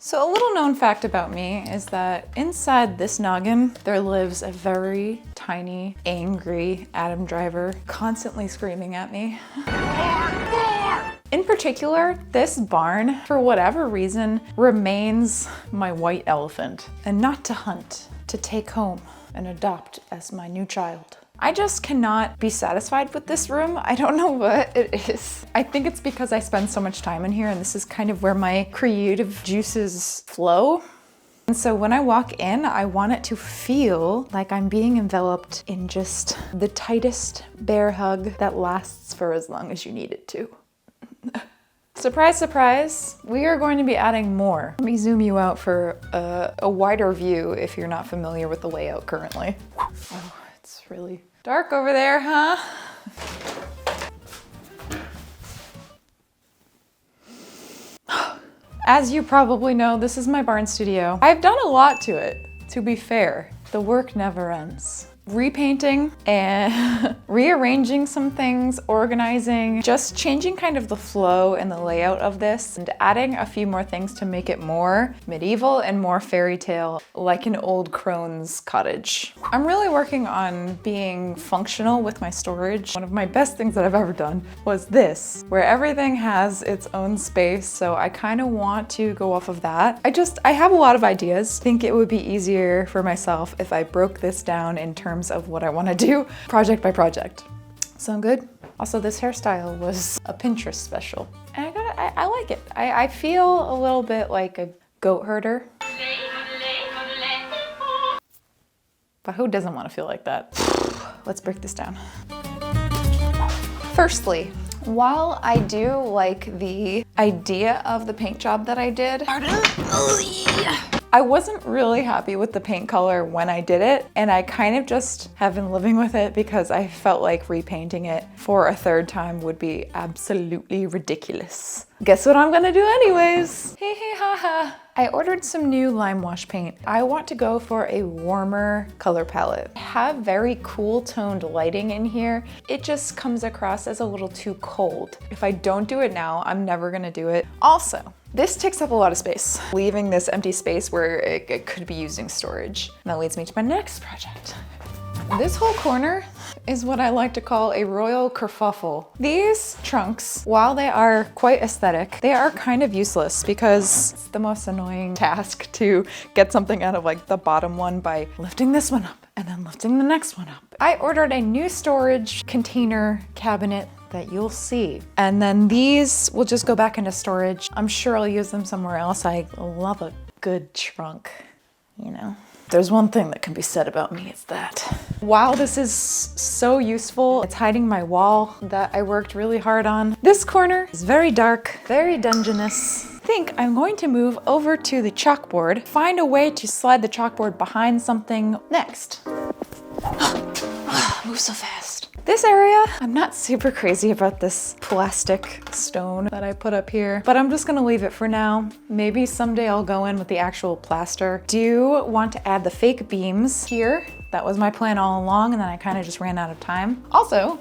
So a little known fact about me is that inside this noggin, there lives a very tiny, angry Adam Driver constantly screaming at me. In particular, this barn, for whatever reason, remains my white elephant, and not to hunt, to take home and adopt as my new child. I just cannot be satisfied with this room. I don't know what it is. I think it's because I spend so much time in here and this is kind of where my creative juices flow. And so when I walk in, I want it to feel like I'm being enveloped in just the tightest bear hug that lasts for as long as you need it to. Surprise, surprise, we are going to be adding more. Let me zoom you out for a wider view if you're not familiar with the layout currently. Oh, it's really dark over there, huh? As you probably know, this is my barn studio. I've done a lot to it, to be fair. The work never ends. Repainting and rearranging some things, organizing, just changing kind of the flow and the layout of this and adding a few more things to make it more medieval and more fairy tale, like an old crone's cottage. I'm really working on being functional with my storage. One of my best things that I've ever done was this, where everything has its own space. So I kind of want to go off of that. I have a lot of ideas. I think it would be easier for myself if I broke this down in terms of what I want to do project by project. Sound good? Also, this hairstyle was a Pinterest special. And I like it. I feel a little bit like a goat herder. But who doesn't want to feel like that? Let's break this down. Firstly, while I do like the idea of the paint job that I did, I wasn't really happy with the paint color when I did it, and I kind of just have been living with it because I felt like repainting it for a third time would be absolutely ridiculous. Guess what I'm gonna do anyways? Hey, hey, haha. I ordered some new lime wash paint. I want to go for a warmer color palette. I have very cool toned lighting in here. It just comes across as a little too cold. If I don't do it now, I'm never gonna do it. Also, this takes up a lot of space, leaving this empty space where it could be using storage. And that leads me to my next project. This whole corner is what I like to call a royal kerfuffle. These trunks, while they are quite aesthetic, they are kind of useless because it's the most annoying task to get something out of like the bottom one by lifting this one up and then lifting the next one up. I ordered a new storage container cabinet that you'll see. And then these will just go back into storage. I'm sure I'll use them somewhere else. I love a good trunk, you know. There's one thing that can be said about me, it's that. While this is so useful, it's hiding my wall that I worked really hard on. This corner is very dark, very dungeness. I think I'm going to move over to the chalkboard, find a way to slide the chalkboard behind something next. Move so fast. This area, I'm not super crazy about this plastic stone that I put up here, but I'm just gonna leave it for now. Maybe someday I'll go in with the actual plaster. Do want to add the fake beams here. That was my plan all along, and then I kind of just ran out of time. Also,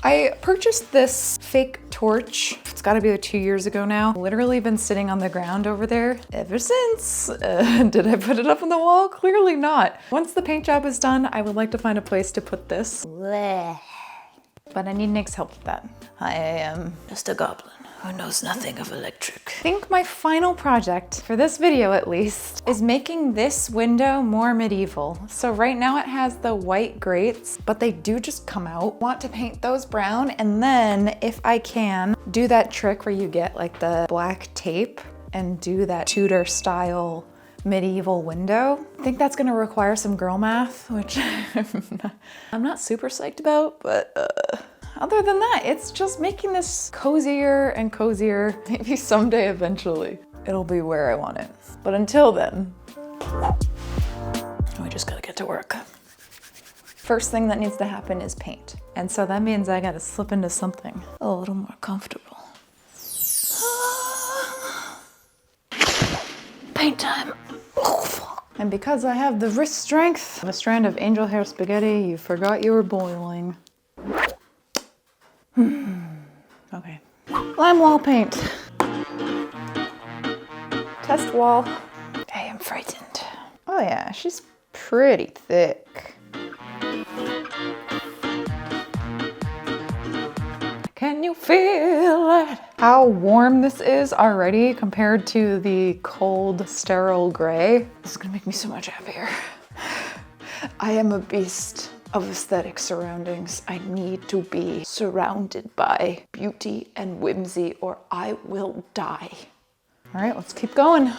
I purchased this fake torch. It's gotta be like 2 years ago now. Literally been sitting on the ground over there ever since. Did I put it up on the wall? Clearly not. Once the paint job is done, I would like to find a place to put this. But I need Nick's help with that. I am just a goblin who knows nothing of electric. I think my final project, for this video at least, is making this window more medieval. So right now it has the white grates, but they do just come out. Want to paint those brown, and then if I can, do that trick where you get like the black tape and do that Tudor style medieval window. I think that's gonna require some girl math, which I'm not super psyched about, but other than that, it's just making this cozier and cozier. Maybe someday, eventually, it'll be where I want it. But until then, we just gotta get to work. First thing that needs to happen is paint. And so that means I gotta slip into something a little more comfortable. Paint time. Oh, fuck. And because I have the wrist strength of a strand of angel hair spaghetti, you forgot you were boiling. Okay. Lime wall paint. Test wall. I am frightened. Oh yeah, she's pretty thick. Can you feel it? How warm this is already compared to the cold, sterile gray. This is gonna make me so much happier. I am a beast of aesthetic surroundings. I need to be surrounded by beauty and whimsy or I will die. All right, let's keep going.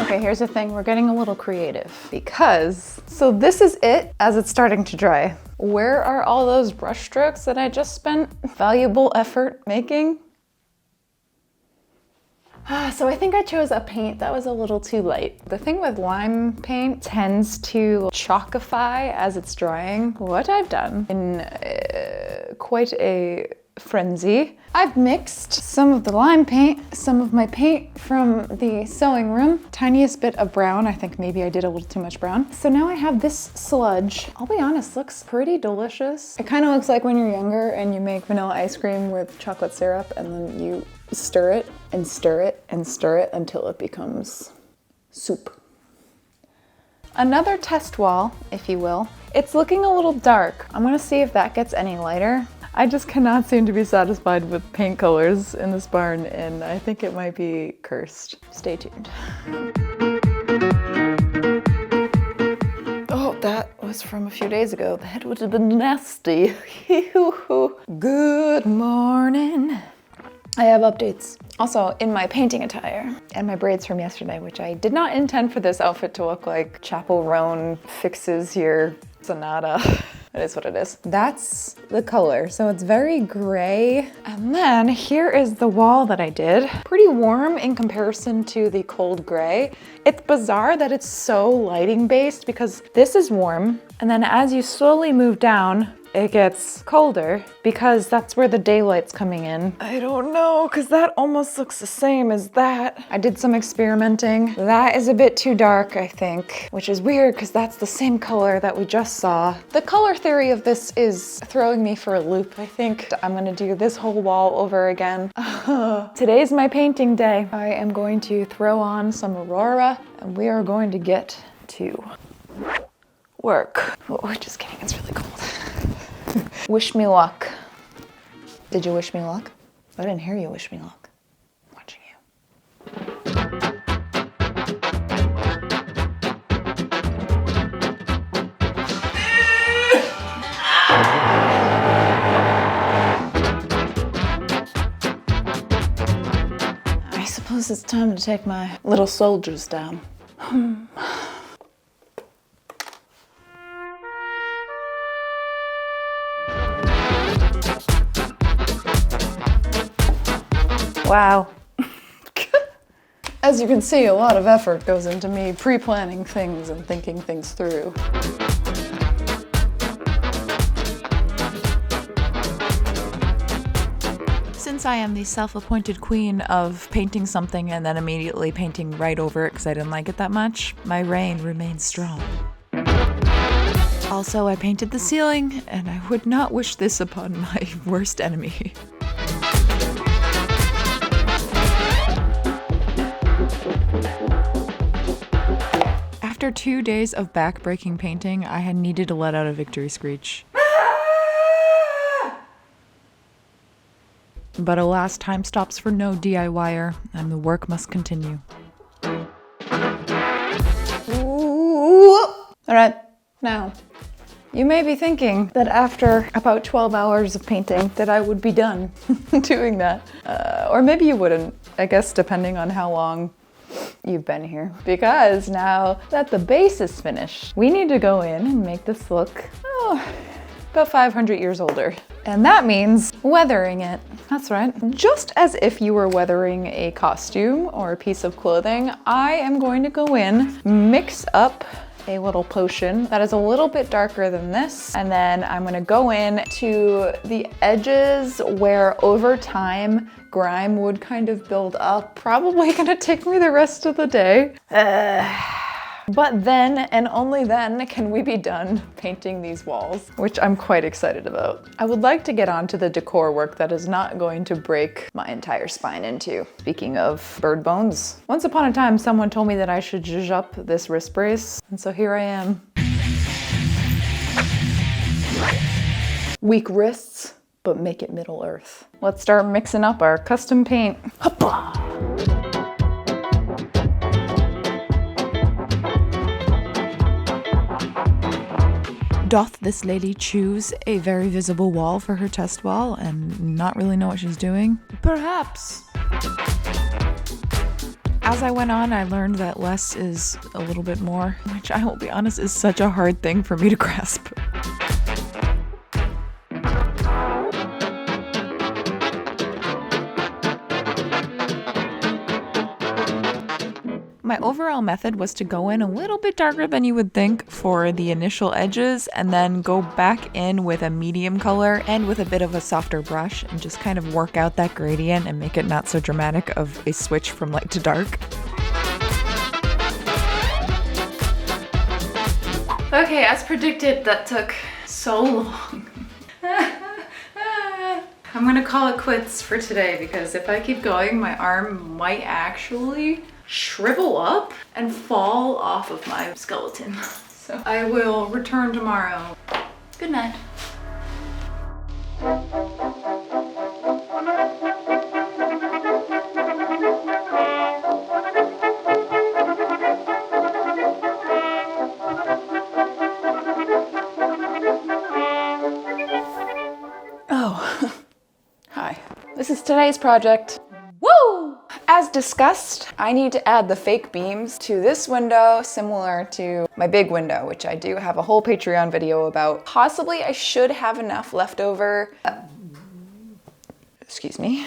Okay, here's the thing, we're getting a little creative because, so this is it as it's starting to dry. Where are all those brush strokes that I just spent valuable effort making? So I think I chose a paint that was a little too light. The thing with lime paint tends to chalkify as it's drying. What I've done in quite a frenzy, I've mixed some of the lime paint, some of my paint from the sewing room, tiniest bit of brown. I think maybe I did a little too much brown. So now I have this sludge. I'll be honest, looks pretty delicious. It kind of looks like when you're younger and you make vanilla ice cream with chocolate syrup and then you stir it and stir it and stir it until it becomes soup. Another test wall, if you will. It's looking a little dark. I'm gonna see if that gets any lighter. I just cannot seem to be satisfied with paint colors in this barn, and I think it might be cursed. Stay tuned. Oh, that was from a few days ago. The head would have been nasty. Good morning. I have updates. Also, in my painting attire and my braids from yesterday, which I did not intend for this outfit to look like Chapel Roan fixes your Sonata. It is what it is. That's the color. So it's very gray. And then here is the wall that I did. Pretty warm in comparison to the cold gray. It's bizarre that it's so lighting based because this is warm. And then as you slowly move down, it gets colder because that's where the daylight's coming in. I don't know, because that almost looks the same as that. I did some experimenting. That is a bit too dark, I think, which is weird because that's the same color that we just saw. The color theory of this is throwing me for a loop. I think I'm gonna do this whole wall over again. Today's my painting day. I am going to throw on some Aurora and we are going to get to work. Oh, just kidding, it's really cold. Wish me luck. Did you wish me luck? I didn't hear you wish me luck. I'm watching you. I suppose it's time to take my little soldiers down. Wow. As you can see, a lot of effort goes into me pre-planning things and thinking things through. Since I am the self-appointed queen of painting something and then immediately painting right over it because I didn't like it that much, my reign remains strong. Also, I painted the ceiling, and I would not wish this upon my worst enemy. After 2 days of back-breaking painting, I had needed to let out a victory screech. But alas, time stops for no DIYer, and the work must continue. All right, now, you may be thinking that after about 12 hours of painting that I would be done doing that. Or maybe you wouldn't, I guess, depending on how long you've been here. Because now that the base is finished, we need to go in and make this look, about 500 years older. And that means weathering it. That's right. Just as if you were weathering a costume or a piece of clothing, I am going to go in, mix up a little potion that is a little bit darker than this. And then I'm gonna go in to the edges where over time grime would kind of build up. Probably gonna take me the rest of the day. But then, and only then, can we be done painting these walls, which I'm quite excited about. I would like to get on to the decor work that is not going to break my entire spine in two. Speaking of bird bones, once upon a time, someone told me that I should zhuzh up this wrist brace, and so here I am. Weak wrists, but make it Middle Earth. Let's start mixing up our custom paint. Hoppa! Doth this lady choose a very visible wall for her test wall and not really know what she's doing? Perhaps. As I went on, I learned that less is a little bit more, which I will be honest is such a hard thing for me to grasp. My overall method was to go in a little bit darker than you would think for the initial edges and then go back in with a medium color and with a bit of a softer brush and just kind of work out that gradient and make it not so dramatic of a switch from light to dark. Okay, as predicted, that took so long. I'm gonna call it quits for today because if I keep going, my arm might actually shrivel up and fall off of my skeleton. So I will return tomorrow. Good night. Oh, hi. This is today's project. Woo! As discussed, I need to add the fake beams to this window, similar to my big window, which I do have a whole Patreon video about. Possibly I should have enough leftover,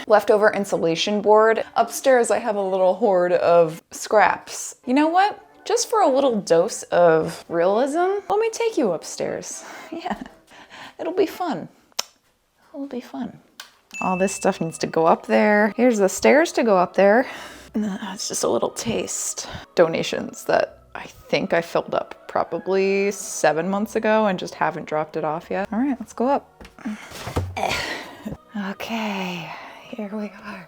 leftover insulation board. Upstairs I have a little hoard of scraps. You know what? Just for a little dose of realism, let me take you upstairs. Yeah, it'll be fun. It'll be fun. All this stuff needs to go up there. Here's the stairs to go up there. It's just a little taste. Donations that I think I filled up probably 7 months ago and just haven't dropped it off yet. All right, let's go up. Okay, here we are.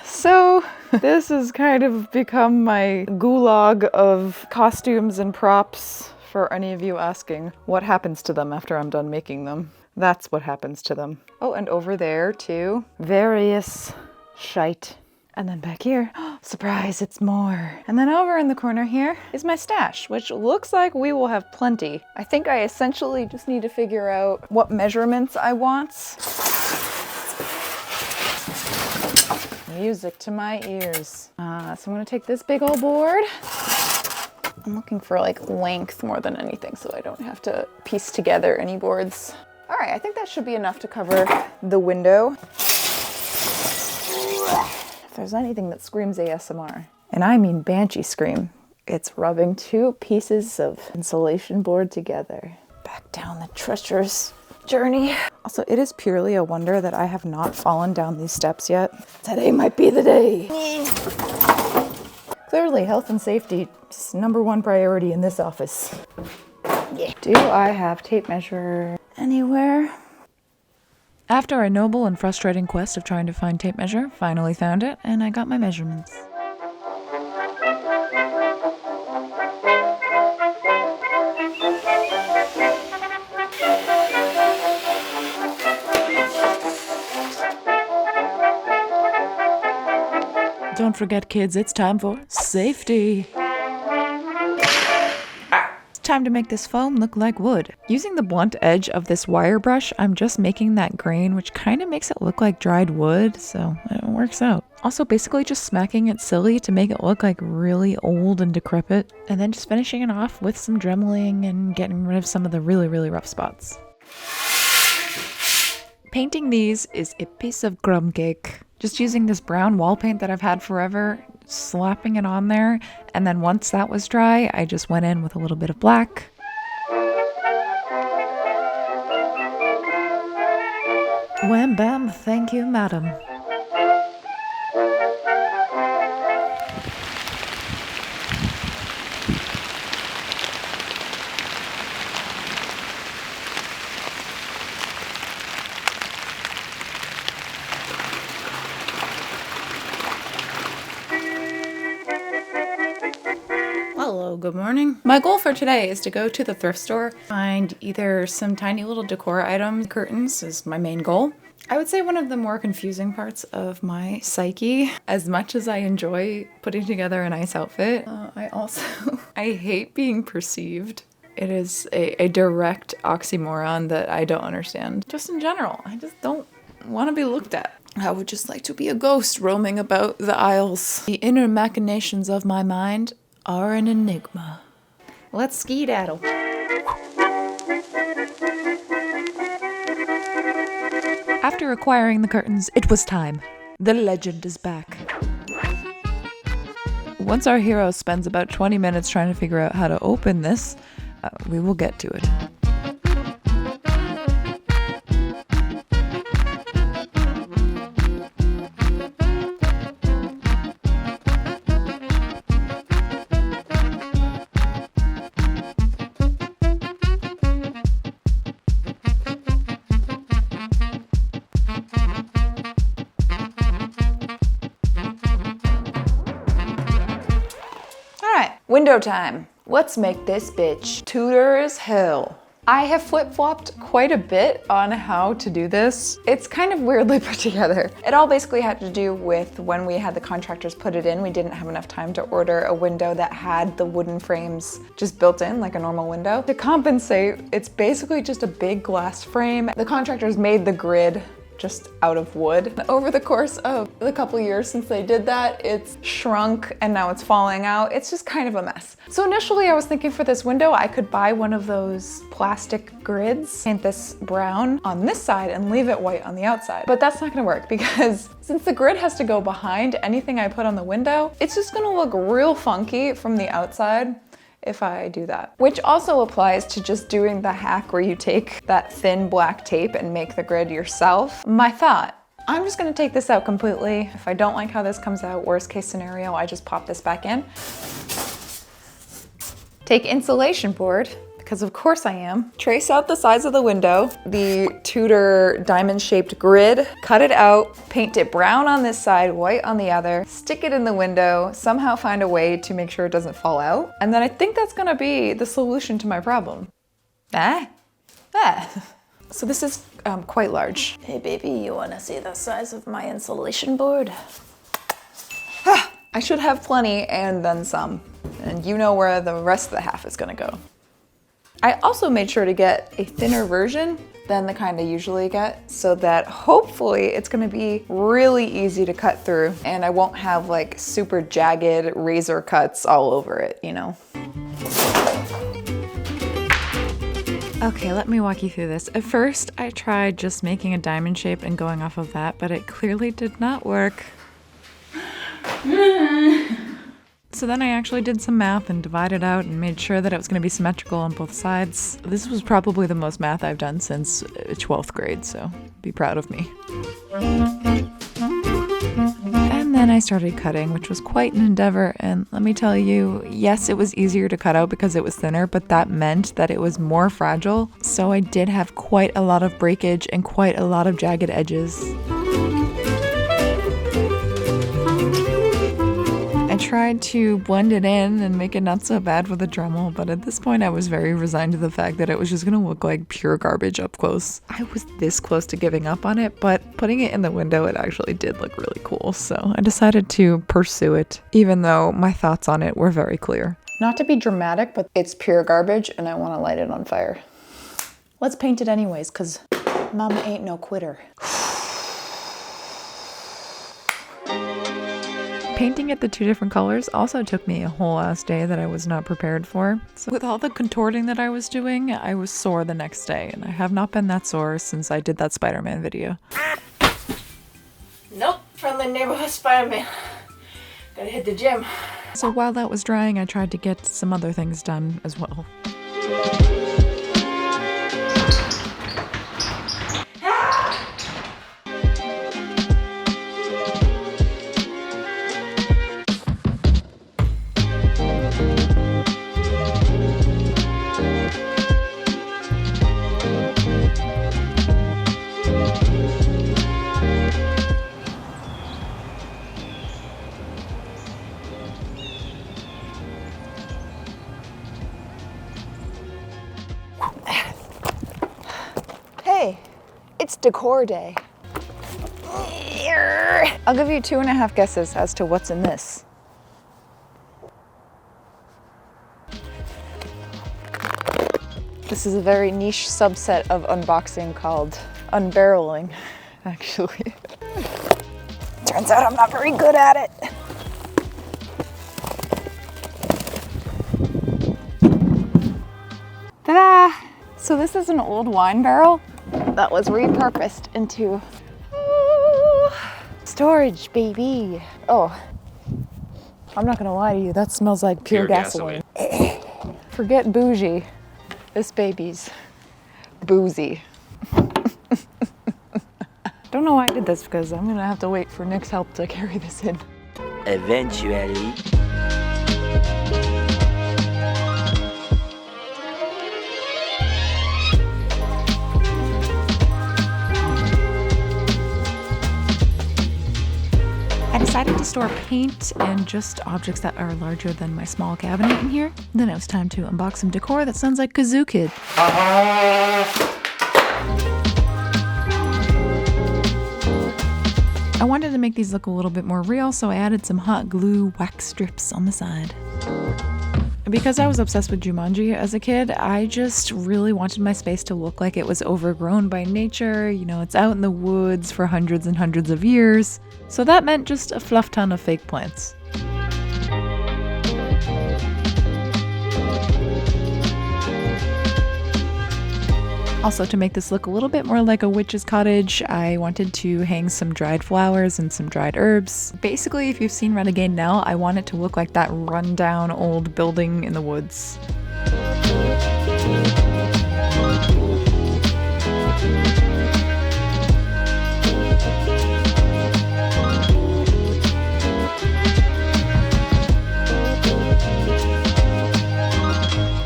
So this has kind of become my gulag of costumes and props for any of you asking what happens to them after I'm done making them. That's what happens to them. Oh, and over there too, various shite. And then back here, surprise, it's more. And then over in the corner here is my stash, which looks like we will have plenty. I think I essentially just need to figure out what measurements I want. Music to my ears. So I'm gonna take this big old board. I'm looking for like length more than anything so I don't have to piece together any boards. All right, I think that should be enough to cover the window. If there's anything that screams ASMR, and I mean banshee scream, it's rubbing 2 pieces of insulation board together. Back down the treacherous journey. Also, it is purely a wonder that I have not fallen down these steps yet. Today might be the day. Clearly, health and safety is #1 priority in this office. Yeah. Do I have tape measure anywhere? After a noble and frustrating quest of trying to find tape measure, finally found it, and I got my measurements. Don't forget, kids, it's time for safety. Time to make this foam look like wood. Using the blunt edge of this wire brush, I'm just making that grain, which kind of makes it look like dried wood, so it works out. Also basically just smacking it silly to make it look like really old and decrepit, and then just finishing it off with some dremeling and getting rid of some of the really, really rough spots. Painting these is a piece of crumb cake. Just using this brown wall paint that I've had forever, slapping it on there, and then once that was dry, I just went in with a little bit of black. Wham bam, thank you, madam. good morning. My goal for today is to go to the thrift store, find either some tiny little decor items. Curtains is my main goal. I would say one of the more confusing parts of my psyche, as much as I enjoy putting together a nice outfit, I hate being perceived. It is a direct oxymoron that I don't understand. Just in general, I just don't want to be looked at. I would just like to be a ghost roaming about the aisles. The inner machinations of my mind are an enigma. Let's skedaddle. After acquiring the curtains, it was time. The legend is back. Once our hero spends about 20 minutes trying to figure out how to open this, we will get to it. Window time. Let's make this bitch Tudor as hell. I have flip-flopped quite a bit on how to do this. It's kind of weirdly put together. It all basically had to do with when we had the contractors put it in, we didn't have enough time to order a window that had the wooden frames just built in like a normal window. To compensate, it's basically just a big glass frame. The contractors made the grid just out of wood. Over the course of the couple years since they did that, it's shrunk and now it's falling out. It's just kind of a mess. So initially I was thinking for this window, I could buy one of those plastic grids, paint this brown on this side and leave it white on the outside. But that's not gonna work because since the grid has to go behind anything I put on the window, it's just gonna look real funky from the outside if I do that. Which also applies to just doing the hack where you take that thin black tape and make the grid yourself. My thought, I'm just gonna take this out completely. If I don't like how this comes out, worst case scenario, I just pop this back in. Take insulation board, because of course I am. Trace out the size of the window, the Tudor diamond-shaped grid, cut it out, paint it brown on this side, white on the other, stick it in the window, somehow find a way to make sure it doesn't fall out. And then I think that's gonna be the solution to my problem. So this is quite large. Hey baby, you wanna see the size of my insulation board? I should have plenty and then some. And you know where the rest of the half is gonna go. I also made sure to get a thinner version than the kind I usually get so that hopefully it's gonna be really easy to cut through and I won't have like super jagged razor cuts all over it, you know? Okay, let me walk you through this. At first, I tried just making a diamond shape and going off of that, but it clearly did not work. So then I actually did some math and divided out and made sure that it was going to be symmetrical on both sides. This was probably the most math I've done since 12th grade, so be proud of me. And then I started cutting, which was quite an endeavor, and let me tell you, yes, it was easier to cut out because it was thinner, but that meant that it was more fragile, so I did have quite a lot of breakage and quite a lot of jagged edges. I tried to blend it in and make it not so bad with a Dremel, but at this point I was very resigned to the fact that it was just gonna look like pure garbage up close. I was this close to giving up on it, but putting it in the window, it actually did look really cool, so I decided to pursue it, even though my thoughts on it were very clear. Not to be dramatic, but it's pure garbage and I wanna light it on fire. Let's paint it anyways, cause mama ain't no quitter. Painting it the two different colors also took me a whole ass day that I was not prepared for. So with all the contorting that I was doing, I was sore the next day, and I have not been that sore since I did that Spider-Man video. Nope, friendly neighborhood Spider-Man. Gotta hit the gym. So while that was drying, I tried to get some other things done as well. It's decor day. I'll give you 2.5 guesses as to what's in this. This is a very niche subset of unboxing called unbarreling, actually. Turns out I'm not very good at it. Ta-da! So this is an old wine barrel that was repurposed into storage, baby. Oh, I'm not gonna lie to you, that smells like pure gasoline. Forget bougie. This baby's boozy. Don't know why I did this because I'm gonna have to wait for Nick's help to carry this in. Eventually. I decided to store paint and just objects that are larger than my small cabinet in here. Then it was time to unbox some decor that sounds like Kazoo Kid. I wanted to make these look a little bit more real, so I added some hot glue wax strips on the side. Because I was obsessed with Jumanji as a kid, I just really wanted my space to look like it was overgrown by nature. You know, it's out in the woods for hundreds and hundreds of years. So that meant just a fluff ton of fake plants. Also, to make this look a little bit more like a witch's cottage, I wanted to hang some dried flowers and some dried herbs. Basically, if you've seen Renegade Nell, I want it to look like that rundown old building in the woods.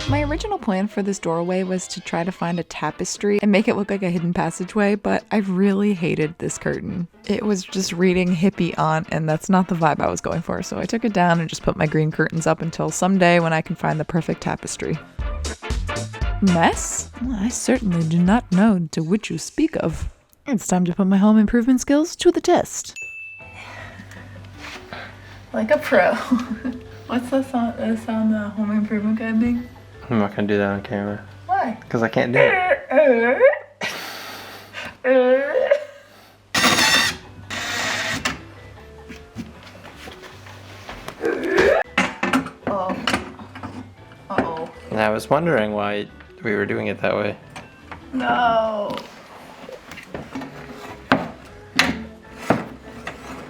My original plan for this doorway was to try to find a tapestry and make it look like a hidden passageway, but I really hated this curtain. It was just reading hippie aunt, and that's not the vibe I was going for, so I took it down and just put my green curtains up until someday when I can find the perfect tapestry. Mess? Well, I certainly do not know to which you speak of. It's time to put my home improvement skills to the test. Like a pro. What's the sound the home improvement guy thing? I'm not gonna do that on camera. Why? Because I can't do it. Oh. Uh-oh. And I was wondering why we were doing it that way. No.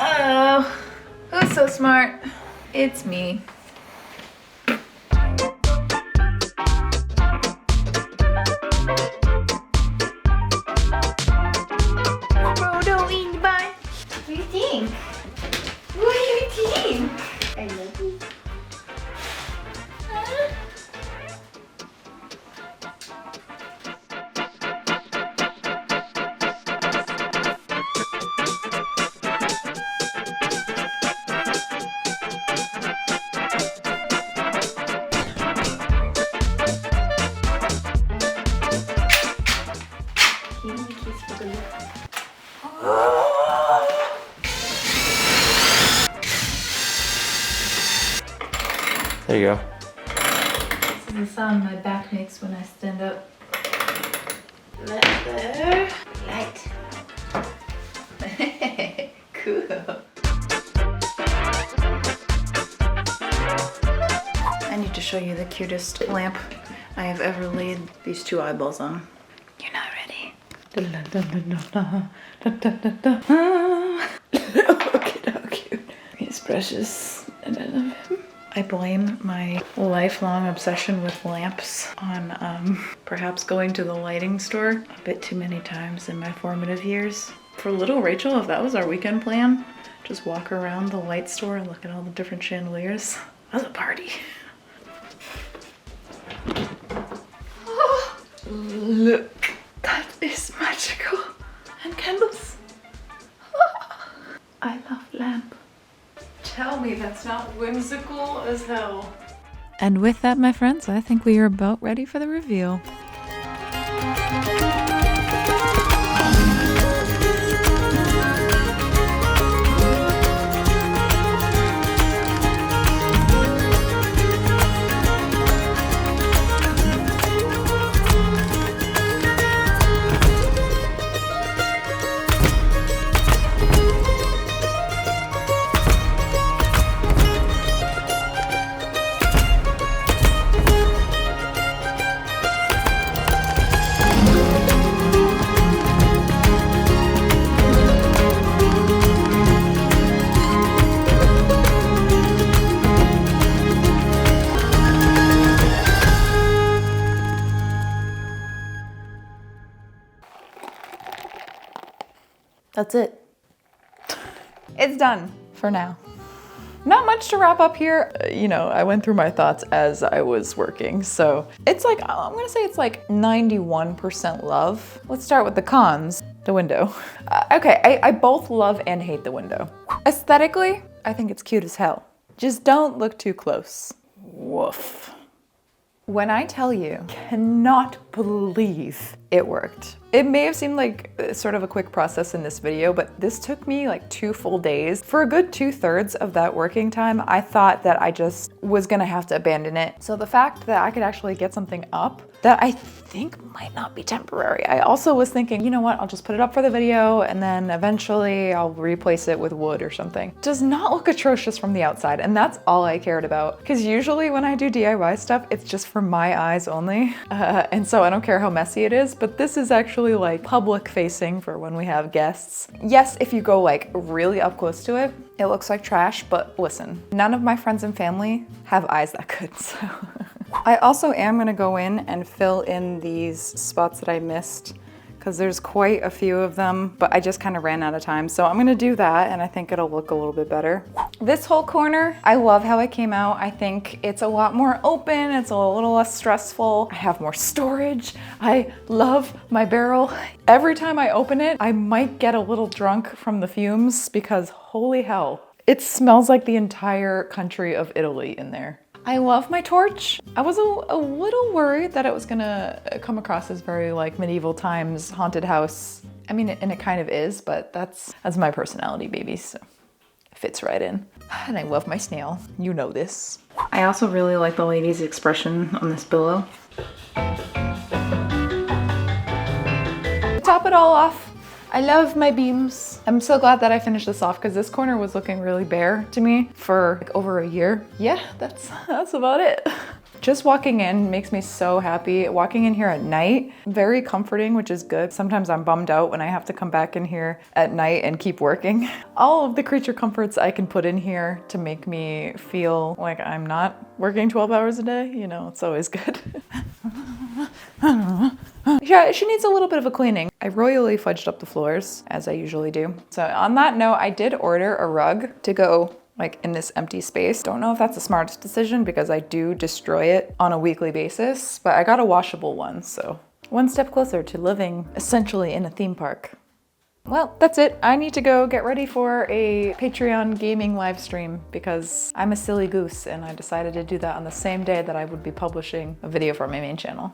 Oh. Who's so smart? It's me. There you go. This is the sound my back makes when I stand up. Leather. Light. Cool. I need to show you the cutest lamp I have ever laid these two eyeballs on. You're not ready. Look at how cute. He's precious and I love him. I blame my lifelong obsession with lamps on perhaps going to the lighting store a bit too many times in my formative years. For little Rachel, if that was our weekend plan, just walk around the light store and look at all the different chandeliers. That was a party. Oh, look, that is magical. And candles. Oh, I love lamp. Tell me that's not whimsical as hell. And with that, my friends, I think we are about ready for the reveal. That's it. It's done for now. Not much to wrap up here. You know, I went through my thoughts as I was working. So it's like, I'm gonna say it's like 91% love. Let's start with the cons. The window. Okay, I both love and hate the window. Aesthetically, I think it's cute as hell. Just don't look too close. Woof. When I tell you, cannot believe it worked. It may have seemed like sort of a quick process in this video, but this took me like 2 full days. For a good 2/3 of that working time, I thought that I just was gonna have to abandon it. So the fact that I could actually get something up that I think might not be temporary. I also was thinking, you know what, I'll just put it up for the video and then eventually I'll replace it with wood or something. Does not look atrocious from the outside, and that's all I cared about. Because usually when I do DIY stuff, it's just for my eyes only. And so I don't care how messy it is, but this is actually like public facing for when we have guests. Yes, if you go like really up close to it, it looks like trash, but listen, none of my friends and family have eyes that good, so. I also am gonna go in and fill in these spots that I missed because there's quite a few of them, but I just kind of ran out of time. So I'm gonna do that and I think it'll look a little bit better. This whole corner, I love how it came out. I think it's a lot more open. It's a little less stressful. I have more storage. I love my barrel. Every time I open it, I might get a little drunk from the fumes because holy hell, it smells like the entire country of Italy in there. I love my torch. I was a little worried that it was gonna come across as very like medieval times haunted house. I mean, and it kind of is, but that's my personality, baby, so it fits right in. And I love my snail. You know this. I also really like the lady's expression on this pillow. To top it all off, I love my beams. I'm so glad that I finished this off because this corner was looking really bare to me for like over a year. Yeah, that's about it. Just walking in makes me so happy. Walking in here at night, very comforting, which is good. Sometimes I'm bummed out when I have to come back in here at night and keep working. All of the creature comforts I can put in here to make me feel like I'm not working 12 hours a day, you know, it's always good. Yeah, she needs a little bit of a cleaning. I royally fudged up the floors, as I usually do. So on that note, I did order a rug to go like in this empty space. Don't know if that's the smartest decision because I do destroy it on a weekly basis, but I got a washable one, so one step closer to living essentially in a theme park. Well, that's it. I need to go get ready for a Patreon gaming live stream because I'm a silly goose and I decided to do that on the same day that I would be publishing a video for my main channel.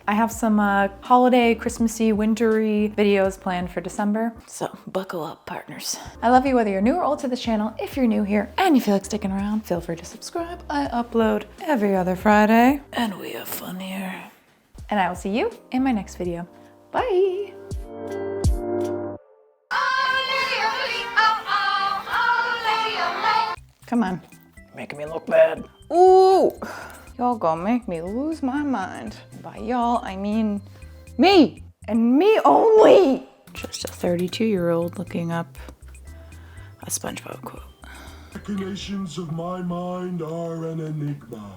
I have some holiday, Christmassy, wintry videos planned for December, so buckle up, partners. I love you whether you're new or old to this channel. If you're new here and you feel like sticking around, feel free to subscribe. I upload every other Friday, and we have fun here. And I will see you in my next video. Bye! Come on, you're making me look bad. Ooh! Y'all gonna make me lose my mind. By y'all, I mean me, and me only. Just a 32-year-old looking up a SpongeBob quote. The machinations of my mind are an enigma.